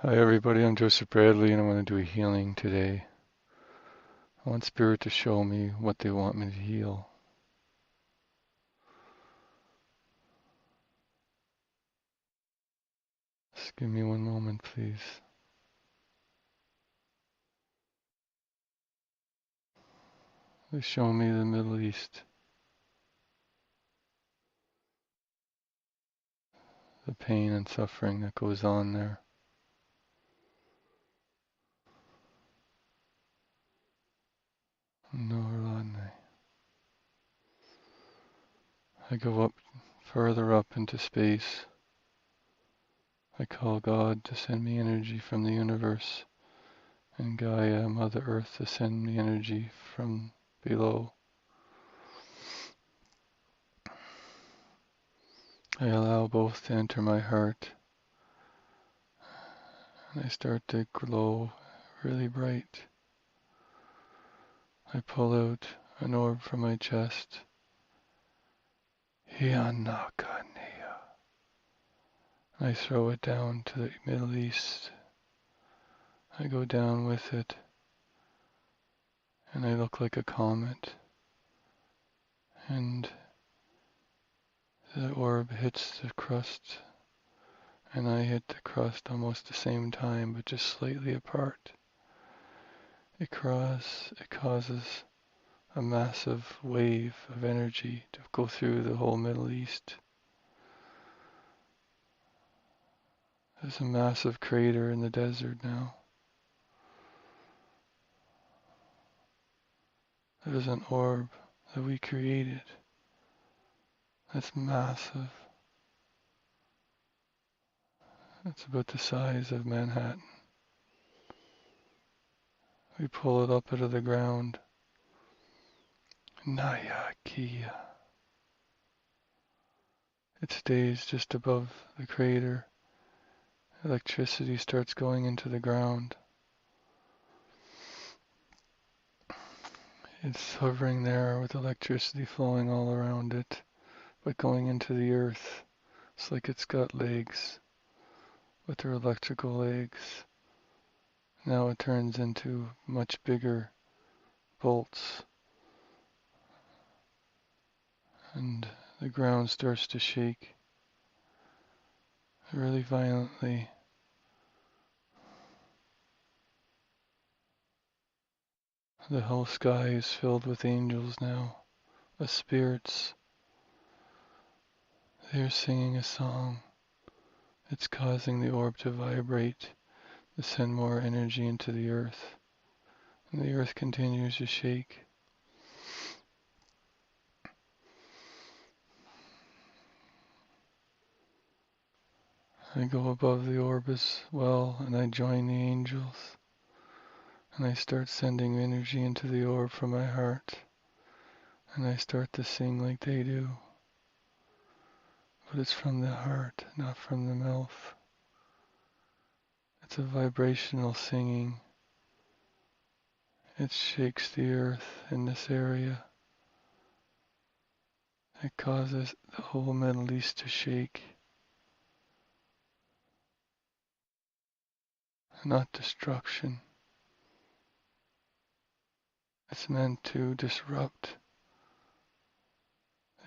Hi everybody, I'm Joseph Bradley and I want to do a healing today. I want Spirit to show me what they want me to heal. Just give me one moment, please. They show me the Middle East, the pain and suffering that goes on there. Noorani. I go up, further up into space. I call God to send me energy from the universe, and Gaia, Mother Earth, to send me energy from below. I allow both to enter my heart, and I start to glow really bright. I pull out an orb from my chest. Hianakanea. I throw it down to the Middle East. I go down with it, and I look like a comet. And the orb hits the crust, and I hit the crust almost the same time, but just slightly apart. It causes a massive wave of energy to go through the whole Middle East. There's a massive crater in the desert now. There's an orb that we created that's massive. It's about the size of Manhattan. We pull it up out of the ground. Nayakia. It stays just above the crater. Electricity starts going into the ground. It's hovering there with electricity flowing all around it, but going into the earth. It's like it's got legs, with their electrical legs. Now it turns into much bigger bolts, and the ground starts to shake really violently. The whole sky is filled with angels now, with spirits. They're singing a song. It's causing the orb to vibrate, to send more energy into the earth. And the earth continues to shake. I go above the orb as well, and I join the angels. And I start sending energy into the orb from my heart. And I start to sing like they do. But it's from the heart, not from the mouth. It's a vibrational singing. It shakes the earth in this area. It causes the whole Middle East to shake. Not destruction. It's meant to disrupt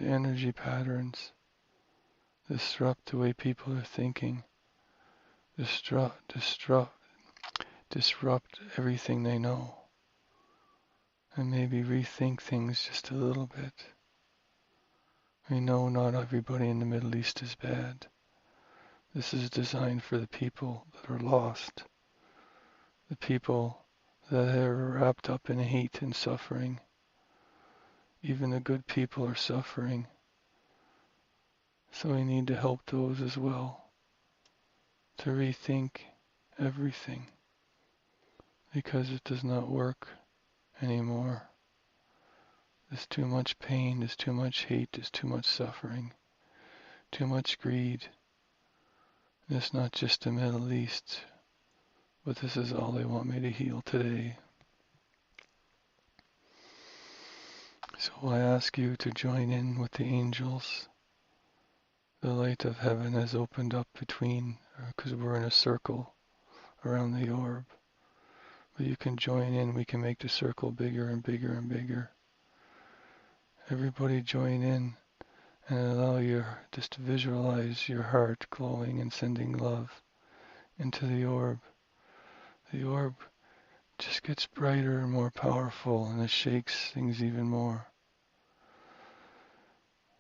the energy patterns, disrupt the way people are thinking, disrupt everything they know, and maybe rethink things just a little bit. We know not everybody in the Middle East is bad. This is designed for the people that are lost, the people that are wrapped up in hate and suffering. Even the good people are suffering. So we need to help those as well, to rethink everything, because it does not work anymore. There's too much pain, there's too much hate, there's too much suffering, too much greed. And it's not just the Middle East, but this is all they want me to heal today. So I ask you to join in with the angels. The light of heaven has opened up between, because we're in a circle around the orb. But you can join in, we can make the circle bigger and bigger and bigger. Everybody join in and allow just to visualize your heart glowing and sending love into the orb. The orb just gets brighter and more powerful, and it shakes things even more.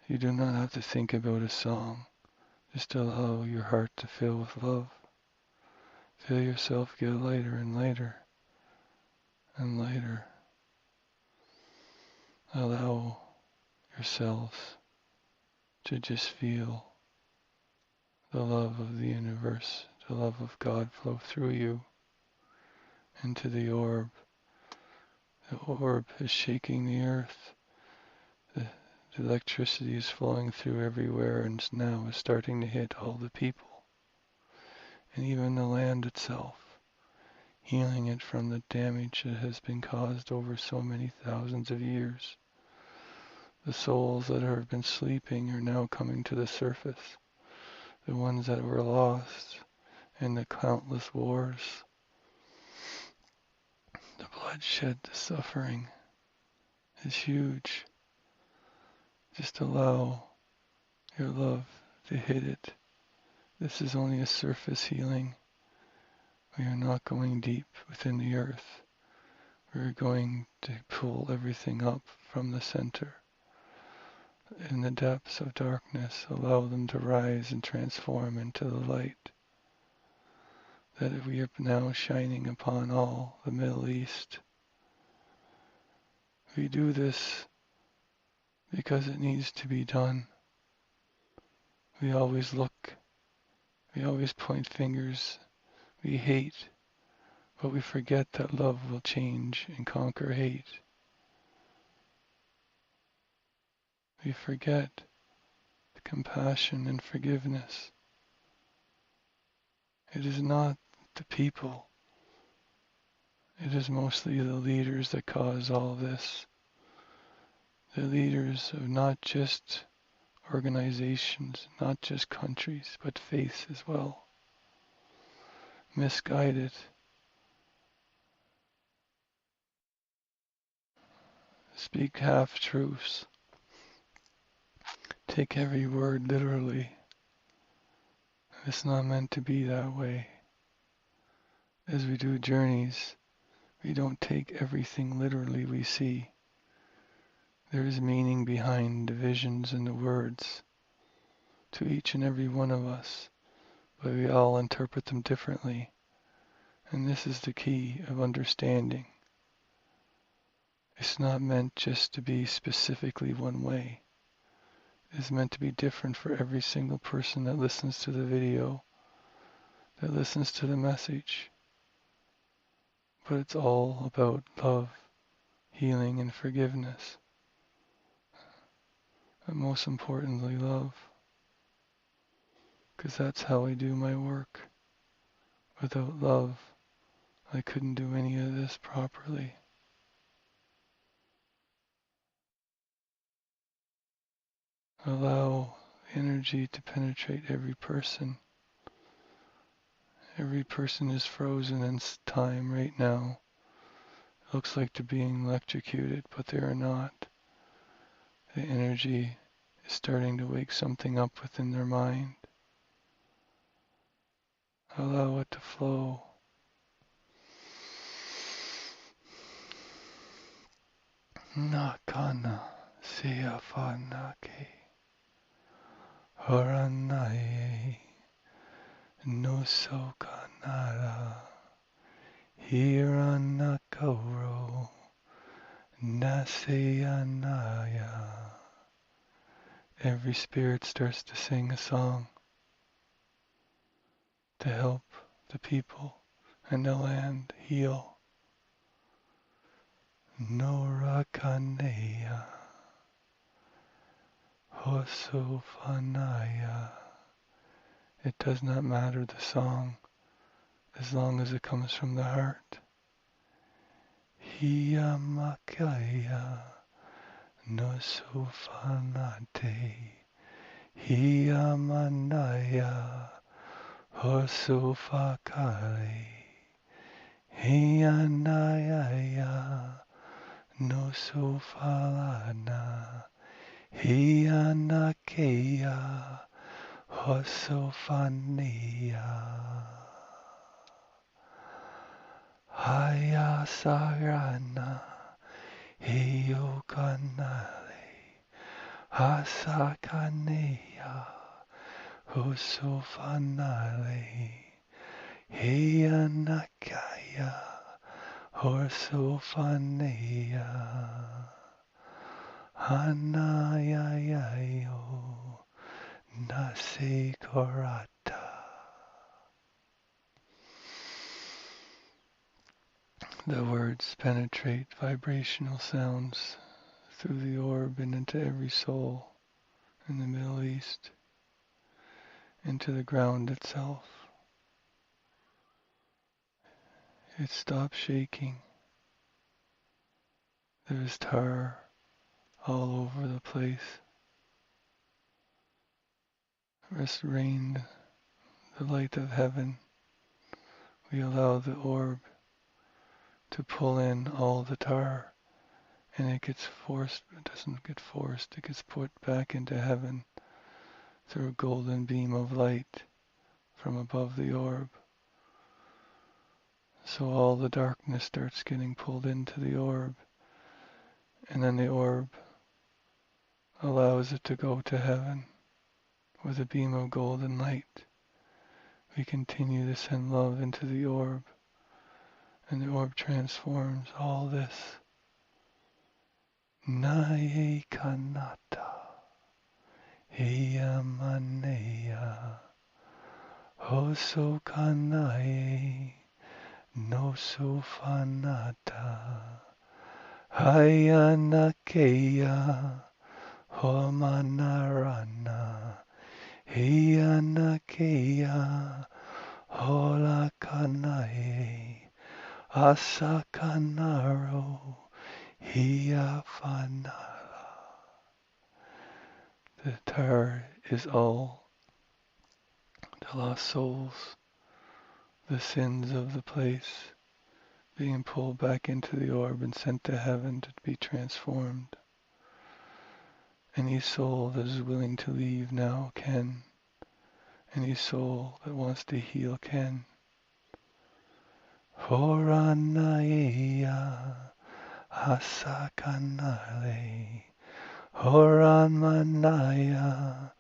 You do not have to think about a song. Just allow your heart to fill with love. Feel yourself get lighter and lighter and lighter. Allow yourselves to just feel the love of the universe, the love of God flow through you into the orb. The orb is shaking the earth. The electricity is flowing through everywhere and now is starting to hit all the people and even the land itself, healing it from the damage that has been caused over so many thousands of years. The souls that have been sleeping are now coming to the surface, the ones that were lost in the countless wars. The bloodshed, the suffering is huge. Just allow your love to hit it. This is only a surface healing. We are not going deep within the earth. We're going to pull everything up from the center. In the depths of darkness, allow them to rise and transform into the light that we are now shining upon all the Middle East. We do this because it needs to be done. We always point fingers, we hate, but we forget that love will change and conquer hate. We forget the compassion and forgiveness. It is not the people. It is mostly the leaders that cause all this. The leaders of not just organizations, not just countries, but faiths as well. Misguided. Speak half-truths. Take every word literally. It's not meant to be that way. As we do journeys, we don't take everything literally we see. There is meaning behind the visions and the words to each and every one of us, but we all interpret them differently. And this is the key of understanding. It's not meant just to be specifically one way. It's meant to be different for every single person that listens to the video, that listens to the message. But it's all about love, healing, and forgiveness. But most importantly, love. Because that's how I do my work. Without love, I couldn't do any of this properly. Allow energy to penetrate every person. Every person is frozen in time right now. It looks like they're being electrocuted, but they are not. The energy is starting to wake something up within their mind. Allow it to flow. Nakana siafanake haranaye no sokanara hiranakoro nasayanaya. Every spirit starts to sing a song to help the people and the land heal. Norakaneya Hosofanaya. It does not matter the song as long as it comes from the heart. Hiyamakaya Nosofanate Hiyamanaya Hosofakare. Hosofalana, Hianakeya, Hosofania, Hayasarana, Hiokanale, Hasakaneya, Hosofanale, Hianakaya, Hosofanea, Hanayayo, Nasikorata. The words penetrate vibrational sounds through the orb and into every soul in the Middle East, into the ground itself. It stops shaking. There is tar all over the place. Rest rained the light of heaven. We allow the orb to pull in all the tar, and it gets forced, it doesn't get forced, it gets put back into heaven through a golden beam of light from above the orb. So all the darkness starts getting pulled into the orb, and then the orb allows it to go to heaven with a beam of golden light. We continue to send love into the orb, and the orb transforms all this. Naye kanata, Iyamaneya, Hoso kanaye, no sofanata, Hayanakeya, Homanarana, Hiyanakeya, Holakanaye, Asakanaro, Hiyafanala. The tar is all the lost souls, the sins of the place, being pulled back into the orb and sent to heaven to be transformed. Any soul that is willing to leave now can. Any soul that wants to heal can. Horanaya Hasakanale, Horanmanaya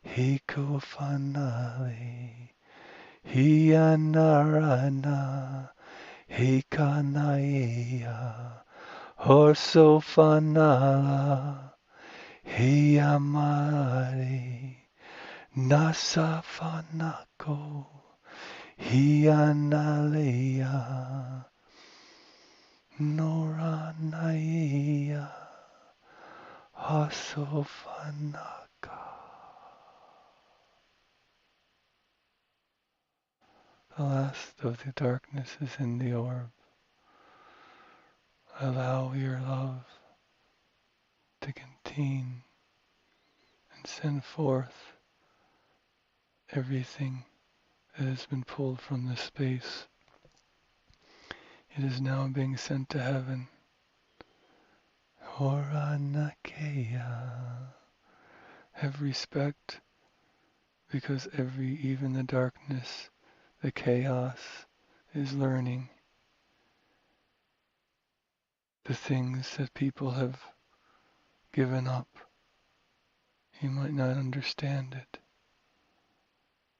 Hikufanale, Hiyanarana Hikanaya, Horsofanala, Hiyamari, Nasafanako, Hiyanaleya, Noranaya, Hasofanaka. The last of the darkness is in the orb. Allow your love to contain and send forth everything that has been pulled from this space. It is now being sent to heaven. Horanakeya. Have respect, because even the darkness, the chaos, is learning the things that people have given up. You might not understand it,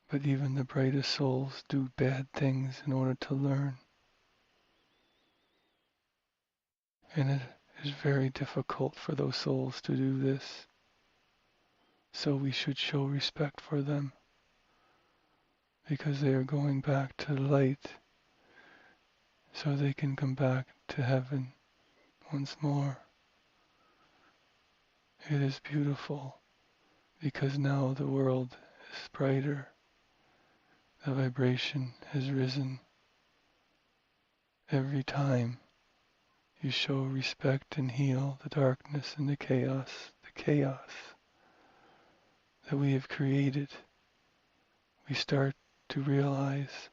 but even the brightest souls do bad things in order to learn. And it is very difficult for those souls to do this. So we should show respect for them, because they are going back to the light, so they can come back to heaven once more. It is beautiful, because now the world is brighter. The vibration has risen. Every time you show respect and heal the darkness and the chaos that we have created, we start to realize,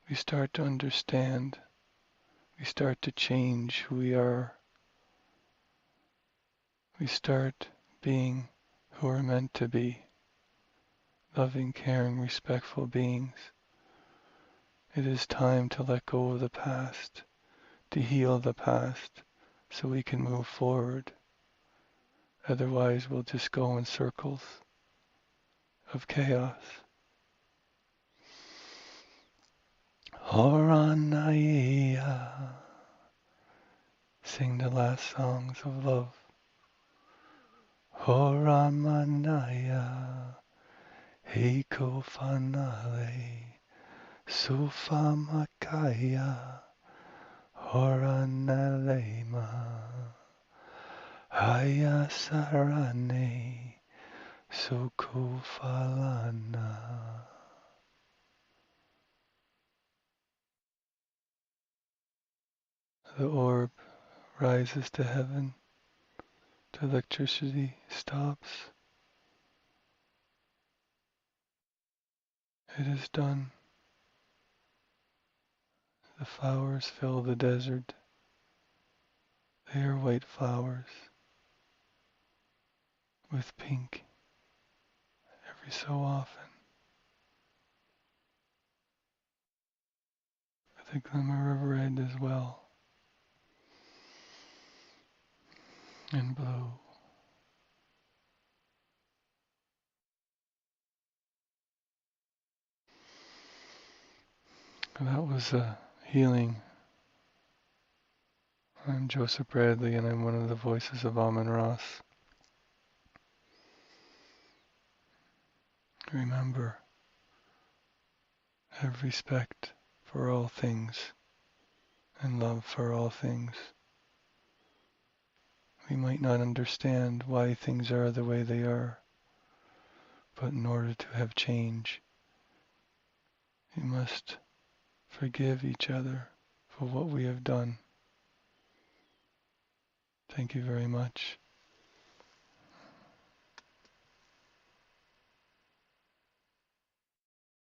we start to understand, we start to change who we are. we start being who we're meant to be, loving, caring, respectful beings. It is time to let go of the past, to heal the past, so we can move forward. Otherwise, we'll just go in circles of chaos. Horanaya. Sing the last songs of love. Horamanaya. Heiko fanale. Sufamakaya. Horanalema. Haya sarane. Sukufalana. The orb rises to heaven. The electricity stops. It is done. The flowers fill the desert. They are white flowers with pink every so often, with a glimmer of red as well, and blue. That was a healing. I'm Joseph Bradley, and I'm one of the voices of Amun-Ra. Remember, have respect for all things and love for all things. We might not understand why things are the way they are, but in order to have change, we must forgive each other for what we have done. Thank you very much.